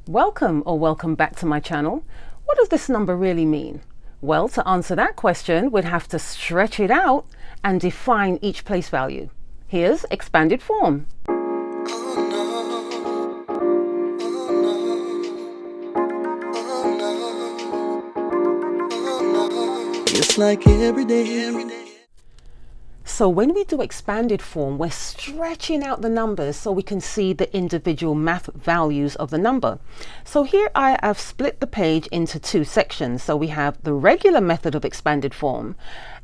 Welcome or welcome back to my channel. What does this number really mean? Well, to answer that question, we'd have to stretch it out and define each place value. Here's expanded form. It's like every day. So when we do expanded form, we're stretching out the numbers so we can see the individual math values of the number. So here I have split the page into two sections. So we have the regular method of expanded form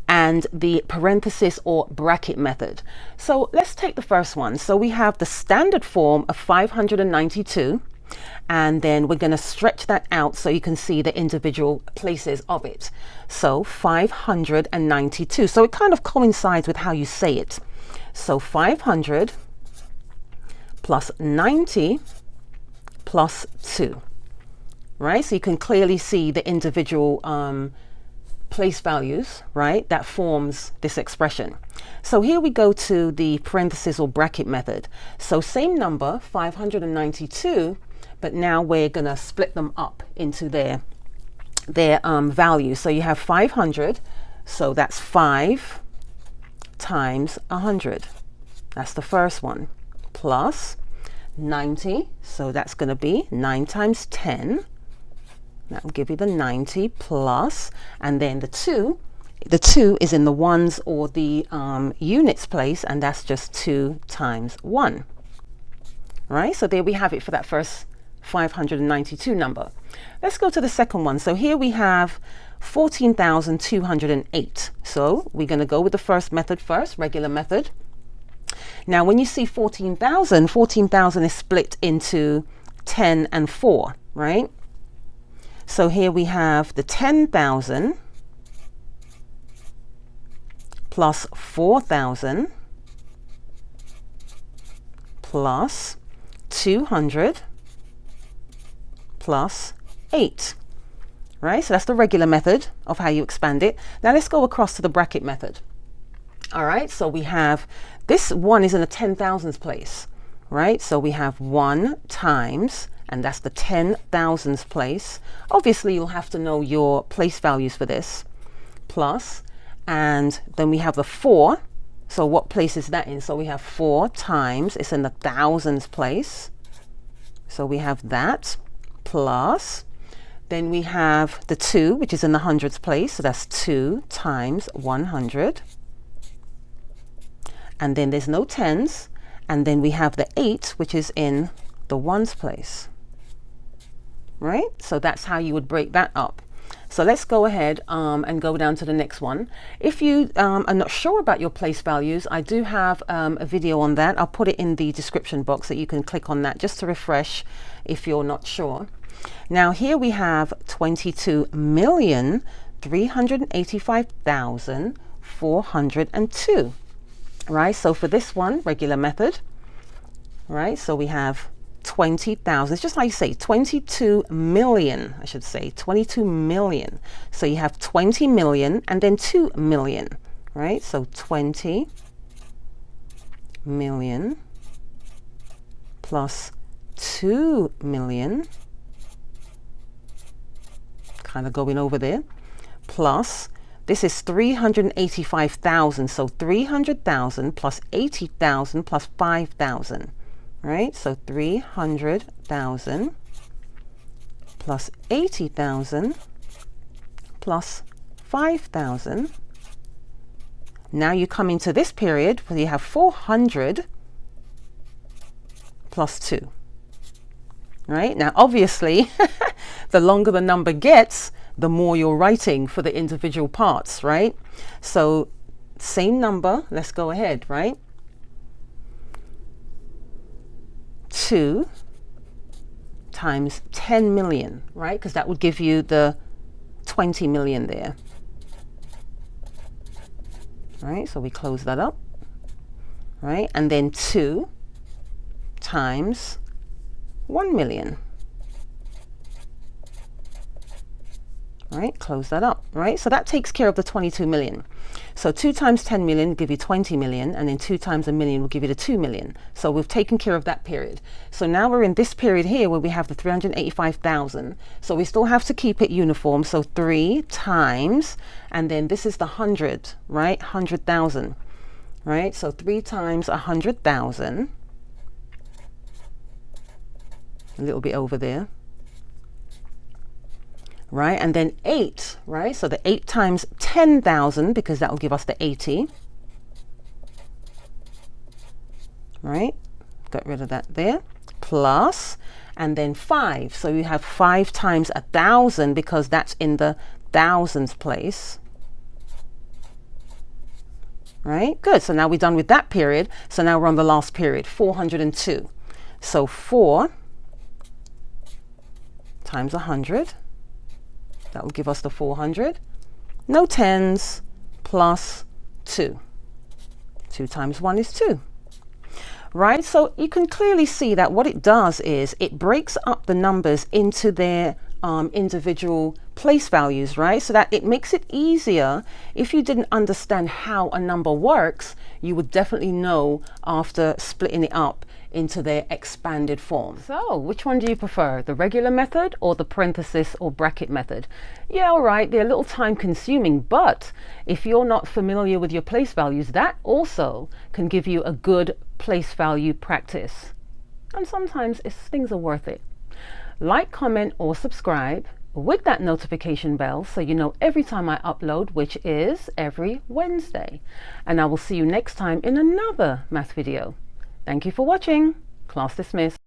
and the parenthesis or bracket method. So let's take the first one. So we have the standard form of 592. And then we're going to stretch that out so you can see the individual places of it. So 592. So it kind of coincides with how you say it. So 500 plus 90 plus 2. Right? So you can clearly see the individual place values, right? That forms this expression. So here we go to the parenthesis or bracket method. So same number, 592. But now we're going to split them up into their values. So you have 500. So that's 5 times 100. That's the first one. Plus 90. So that's going to be 9 times 10. That will give you the 90 plus. And then the 2. The 2 is in the ones or the units place. And that's just 2 times 1. Right? So there we have it for that first 592 number. Let's go to the second one. So here we have 14,208. So we're going to go with the first method first, regular method. Now when you see 14,000, 14,000 is split into 10 and 4, right? So here we have the 10,000 plus 4,000 plus 200 plus 8, right? So that's the regular method of how you expand it. Now let's go across to the bracket method. All right, so we have, this one is in a 10,000s place, right? So we have 1 times, and that's the 10,000s place. Obviously, you'll have to know your place values for this, plus, and then we have the 4. So what place is that in? So we have 4 times, it's in the thousands place. So we have that. Plus, then we have the 2, which is in the hundreds place. So that's 2 times 100. And then there's no tens. And then we have the 8, which is in the ones place. Right? So that's how you would break that up. So let's go ahead and go down to the next one. If you are not sure about your place values, I do have a video on that. I'll put it in the description box that you can click on that just to refresh if you're not sure. Now here we have 22,385,402. Right? So for this one, regular method, right? So we have 20,000. It's just like you say, 22 million, I should say, 22 million. So you have 20 million and then 2 million, right? So 20 million plus 2 million, kind of going over there, plus, this is 385,000. So 300,000 plus 80,000 plus 5,000. Right, so 300,000 plus 80,000 plus 5,000. Now you come into this period where you have 400 plus 2. Right, now obviously the longer the number gets, the more you're writing for the individual parts, right? So same number, let's go ahead, right? 2 times 10 million, right? Because that would give you the 20 million there. Right, so we close that up, right? And then 2 times 1 million. right? Close that up, right? So that takes care of the 22 million. So 2 times 10 million will give you 20 million, and then 2 times a million will give you the 2 million. So we've taken care of that period. So now we're in this period here where we have the 385,000. So we still have to keep it uniform. So 3 times, and then this is the 100, right? 100,000, right? So 3 times 100,000, a little bit over there. Right, and then 8, right? So the 8 times 10,000, because that will give us the 80. Right, got rid of that there. Plus, and then 5. So you have 5 times 1,000, because that's in the thousands place. Right, good. So now we're done with that period. So now we're on the last period, 402. So 4 times 100. That will give us the 400. No tens, plus 2. 2 times 1 is 2. Right, so you can clearly see that what it does is it breaks up the numbers into their individual place values, right? So that it makes it easier. If you didn't understand how a number works, you would definitely know after splitting it up into their expanded form. So which one do you prefer, the regular method or the parenthesis or bracket method? Yeah, all right, they're a little time consuming, but if you're not familiar with your place values, that also can give you a good place value practice. And sometimes things are worth it. Like, comment or subscribe with that notification bell so you know every time I upload, which is every Wednesday. And I will see you next time in another math video. Thank you for watching. Class dismissed.